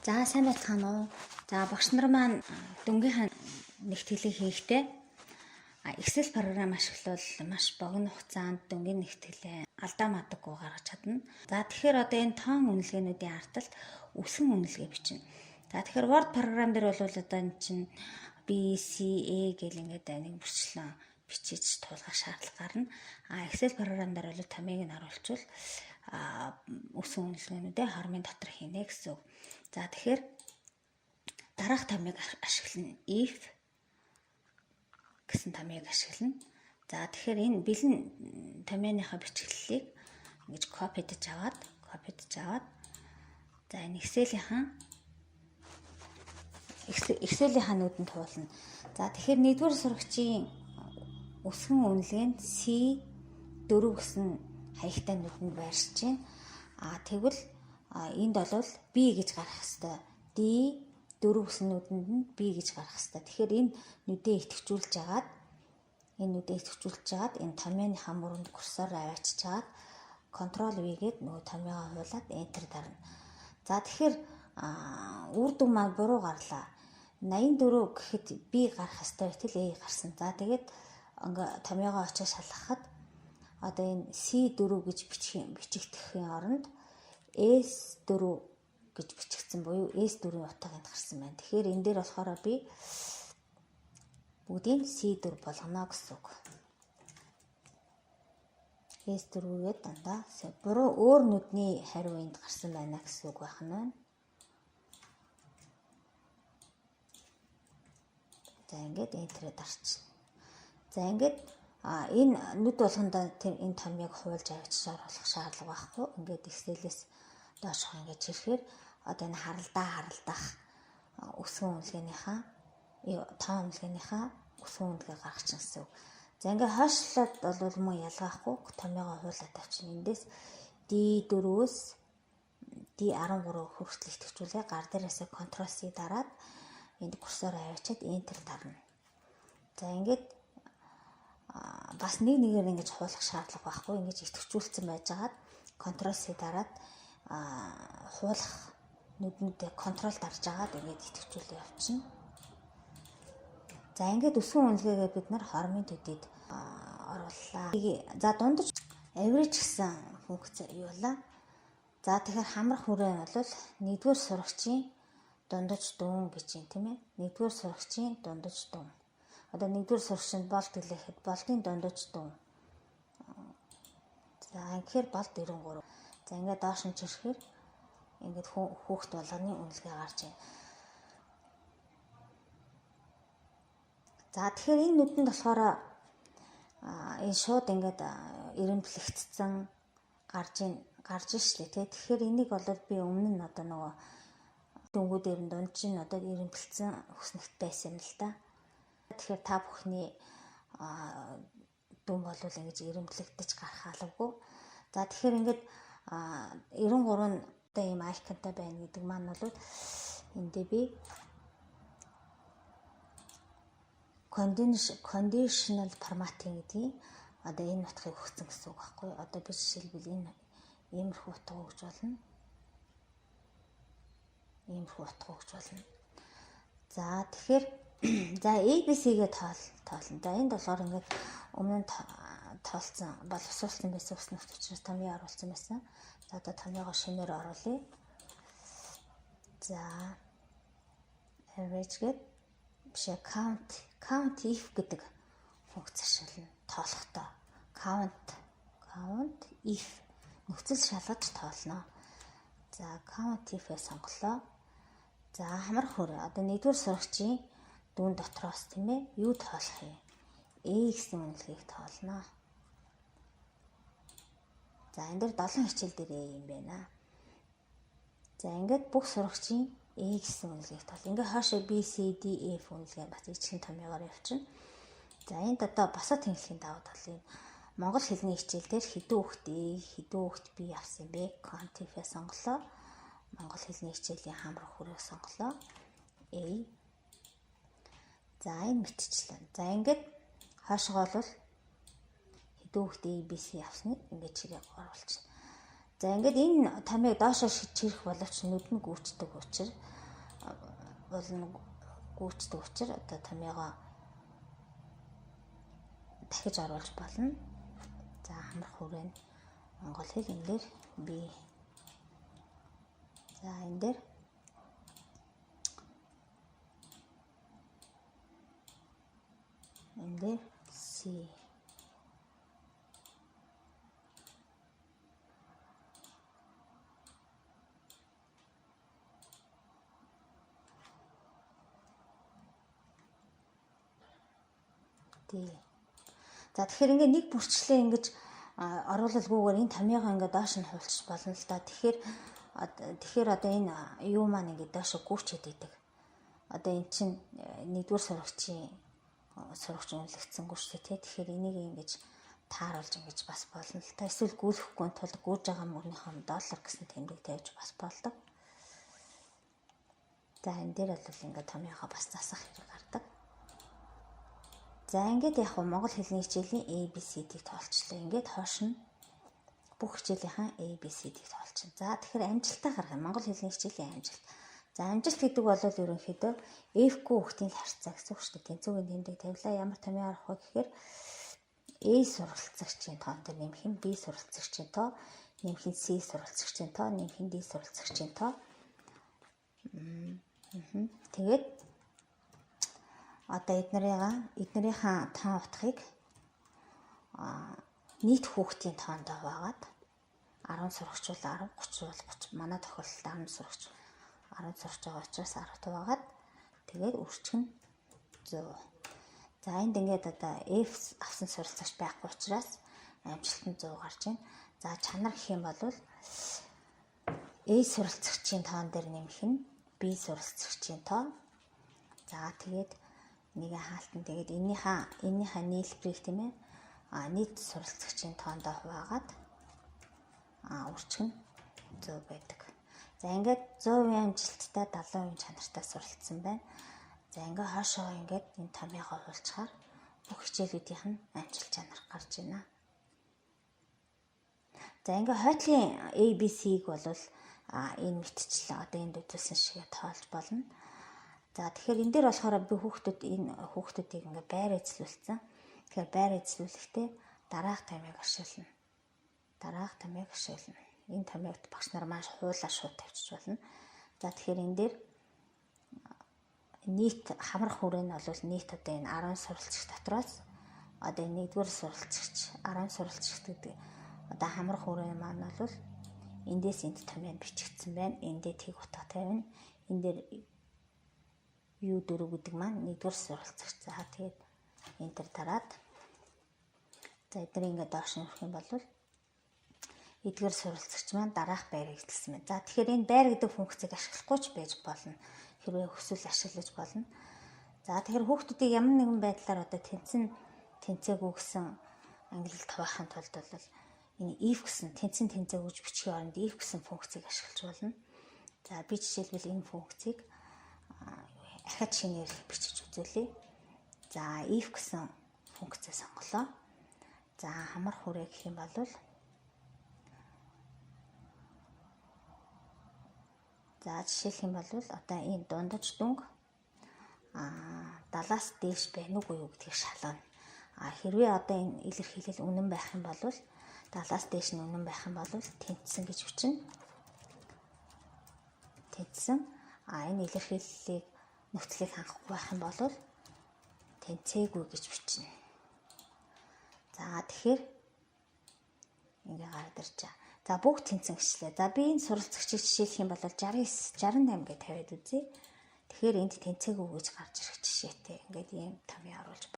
За сайн байцгаана уу. За багш нар маань дөнгөхийн нэгтгэлийг хийхдээ Excel програм ашиглавал маш богино хугацаанд дөнгөний нэгтгэлээ алдаа мадаггүй гаргаж чадна. За тэгэхээр одоо энэ тоон үнэлгээнүүдийн арталт үсгэн үнэлгээ бичнэ. За тэгэхээр Word програм дээр бол одоо энэ чинь B, C, A гэл ингээд нэг бүрчлэн бичиж туулгах шаардлага гарна. Excel програм дээр бол томьёог нь оруулчвал үсгэн үнэлгээнүүдээ хормын дотор хийнэ гэсэн үг. За тэгэхээр дараах томьёог ашиглана. If гэсэн томьёог ашиглана. За тэгэхээр энэ бэлэн томьёоныхаа бичгэлийг ингэж копидж аваад за энэ Excel-ийнхаа нүдэнд туулна. За тэгэхээр нэгдүгээр сурагчийн үсгэн үнэлгээнд C4 гэсэн хаягтай нүдэнд байршиж байна. Тэгвэл энд бол B гэж гарах хэвээр. D4 гэсэн нүдэнд нь B гэж гарах хэвээр. Тэгэхээр энэ нүдээ идэвхжүүлж агаад энэ томьёоныхаа мөрөнд курсор аваачиж агаад Ctrl V гээд нөгөө томьёогоо хуулаад Enter дарна. За тэгэхээр үр дүн маань буруу гарлаа. 84 гэхэд B гарах хэвээр байтал A гарсан. За тэгээд томьёогоо очиж шалгахад одоо энэ C4 гэж бичигдэхийн оронд S4 гэж бичигдсэн буюу S4-ийн утганд гарсан байна. Тэгэхээр энэ дээр болохоор би бүгдийг C4 болгоно гэсэн үг. S4-гээд дандаа буруу өөр нүдний хариу энд гарсан байна гэсэн үг байх нь байна. За ингээд Enter дарчихна. За ингээд энэ нүд болгондоо энэ томьёог хуулж авчиж оруулах шаардлага байхгүй. Ингээд Excel-ээс доошоо ингэж ирэхээр одоо энэ харалдах үсгэн үнэлгээнийхаа тоон үнэлгээнийхаа үсгэн үнэлгээ гаргачихсан гэсэн үг. За ингээд хойшлоод бол мөн ялгаахгүй томьёогоо хуулаад авчихна. Эндээс D4-өөс D13 хүртэл идэвхжүүлээ. Гар дээрээсээ Ctrl C дараад энд курсор аваачаад Enter дарна. За ингээд бас нэгээр ингэж хуулах шаардлага байхгүй. Ингэж идэвхжүүлсэн байжгаад Ctrl C дараад хуулах нүднүүдээ контрол дарж агаад ингээд идэвхжүүлээ явчихна. За ингээд үсгэн үнэлгээгээ бид нар хормын төдийд орууллаа. За дундаж average гэсэн функц юулаа. За тэгэхээр хамрах хүрээ бол нэгдүгээр сурагчийн дундаж дүн гэж юм тийм ээ. Нэгдүгээр сурагчийн дундаж дүн. Одоо нэгдүгээр сурагчинд болт гэлэхэд болтын дундаж дүн. За тэгэхээр болт 93. За ингээд доош нь чирхээр ингээд хүүхд болгоны үнэлгээ гарч байна. За тэгэхээр энэ нүдэнд болохоор энэ шууд ингээд эренблэгдсэн гарч ишлээ тий. Тэгэхээр энийг бол би өмнө нь одоо нөгөө дөнгүүдээр нь дунд чинь одоо эренблэгдсэн хүснэгт байсан юм л да. Тэгэхээр та бүхний дүн бол ингэж эренблэгдэж гарах албагүй. За тэгэхээр ингээд 93 одоо ийм айконтой байна гэдэг маань бол эндээ би conditional formatting гэдгийг одоо энэ утгыг өгсөн гэсэн үг байхгүй. Одоо би жишээлбэл энэ иймэрхүү утга өгж болно. За тэгэхээр за ABC-гээ тоолно. За энд болохоор ингээд өмнө нь тоолсон боловсруулсан байсан үснэгт учраас томьёо оруулсан байсан. За одоо томьёогоо шинээр оруулъя. За average гээд бишээ count if гэдэг функц ашиглана. Тоолохдоо count if нөхцөл шалгаж тоолно. За count if-ээ сонголоо. За хамрах хүрээ. Одоо нэгдүгээр сурагчийн дүн дотроос тийм ээ юу тоолох юм? A гэсэн үнэлгээг тоолно. За энэ дээр 7 хичээл дээр юм байна. За ингээд бүх сурагчийн A гэсэн үнэлгээг тоол. Ингээд хаашаа B, C, D, F үнэлгээ бас ижлэн томьёогоор явчихна. За энд одоо босоод тэнхлийн давуу тал юм. Монгол хэлний хичээл дээр хэдэн хүүхэд A, хэдэн хүүхэд B авсан бэ? Count if-ээ сонголоо. Монгол хэлний хичээлийн хамрах хүрээг сонголоо. A. За энэ мэтчлэн. За ингээд хаашгаа бол хэдэн хүүхэд A, B, C авсныг ингээд чигээр оруулчихна. За ингээд энэ томьёог доошоо чирэх боловч нүдэн гүйцдэг учраас одоо томьёогоо дахиж оруулж болно. За хамрах хүрээнд монгол хэл энэ дээр би. За энэ дээр C. За тэгэхээр ингээд нэг бүрчлээ ингэж оруулалгүйгээр энэ томьёогоо ингээд доош нь хуулчих болно л да. Тэгэхээр одоо энэ юу маань ингээд доош гүйчээд идэг. Одоо эн чинь нэгдүгээр сурагч үнэлэгдсэн гүйчтэй тий. Тэгэхээр энийг ингэж тааруулж ингэж бас болно л да. Эсвэл гүйлэхгүй тулд гүйж байгаа мөрнийхөө $1 гэсэн тэмдэг тавьж бас болдог. За энэ дээр бол ингээд томьёогоо бас засах хэрэг гардаг. За ингээд яг монгол хэлний хичээлийн ABCD-г тоолчлаа. Ингээд хоош нь бүх хичээлийнхэн ABCD-г тоолчихно. За тэгэхээр амжилтаа гаргах монгол хэлний хичээлийн амжилт. За амжилт гэдэг бол ерөнхийдөө F-гүй хүүхдийн харьцаа гэсэн үг шүү дээ. Тэнцвэрийн тэмдэг тавилаа. Ямар томьёо арах вэ гэхээр A сурвалжлагчийн тоон дээр нэмэх нь B сурвалжлагчийн тоо, нэмэх нь C сурвалжлагчийн тоо, нэмэх нь D сурвалжлагчийн тоо. Тэгээд одоо эднэрийнхээ тоон утгыг нийт хүүхдийн тоондоо хаваагаад 10 сурагч бол 10, 30 бол 30. Манай тохиолдолд 10 сурагч 10 сурч байгаа учраас 10 хаваагаад тэгээд өрчгөн 100. За энд ингээд одоо F авсан суралцагч байхгүй учраас амжилт нь 100 гарч байна. За чанар гэх юм бол A суралцагчийн тоон дээр нэмэх нь B суралцагчийн тоо. За тэгээд нэг хаалтан тэгээд эннийхээ нийлбэрийг тийм ээ нийт суралцагчийн тоондоо хуваагаад өрчгөн 100 байдаг. За ингээд 100% амжилттай 70% чанартай суралцсан байна. За ингээд хоошоо ингээд энэ томьёогоо хуулчихаар бүх хичээлүүдийнх нь амжилт чанар гарч байна. За ингээд хойтлын ABC-г бол энэ мэтчлээ одоо энд үзүүлсэн шиг тоолж болно. За тэгэхээр энэ дээр болохоор би хүүхдүүдийг ингээ байр эзлүүлсэн. Тэгэхээр байр эзлүүлэхдээ дараах томьёог ашиглана. Энэ томьёогт багш нар маш хуулаа шууд тавьчих болно. За тэгэхээр энэ дээр нийт хамрах хүрээ нь бол нийт одоо энэ 10 суралцагч дотроос одоо энэ нэгдүгээр суралцагч 10 суралцагч гэдэг одоо хамрах хүрээ маань бол эндээс энд томьёо бичигдсэн байна. Эндээ тэг утга тавина. Энэ дээр U4 гэдэг маань нэгдүгээр суралцагч. За тэгээд энтер дараад за эдгээр ингээд доош нь өрөх юм бол эдгээр суралцагч маань дараах байрыг эзэлсэн байна. За тэгэхээр энэ байр гэдэг функцийг ашиглахгүй ч байж болно. Хэрвээ хүсвэл ашиглаж болно. За тэгэхээр хүүхдүүдийг ямар нэгэн байдлаар одоо тэнцээгүй гэсэн ангилалд хаваахын тулд бол энэ if гэсэн тэнцээгүй гэж бичгийн оронд if гэсэн функцийг ашиглаж болно. За би жишээлбэл энэ функцийг ахад шинээр бичиж үзүүлье. За if гэсэн функцээ сонголоо. За хамар хүрээ гэх юм бол за жишээлх юм бол одоо энэ дундаж дүнг 70-аас дээш байна уу гэдгийг шалгана. Хэрвээ одоо энэ илэрхийлэл үнэн байх юм бол 70-аас дээш нь үнэн байх юм бол тэнцсэн гэж бичнэ. Тэнцсэн. Энэ илэрхийллийг нөхцөлийг хангахгүй байх юм бол тэнцээгүй гэж бичнэ. За тэгэхээр ингээ гараад ирж байгаа. За бүгд тэнцэн гэчлээ. За би энэ суралцагчийг жишээлх юм бол 68 гэж тавиад үзье. Тэгэхээр энд тэнцээгүй гэж гарч ирэх жишээтэй. Ингээд ийм томьёо оруулж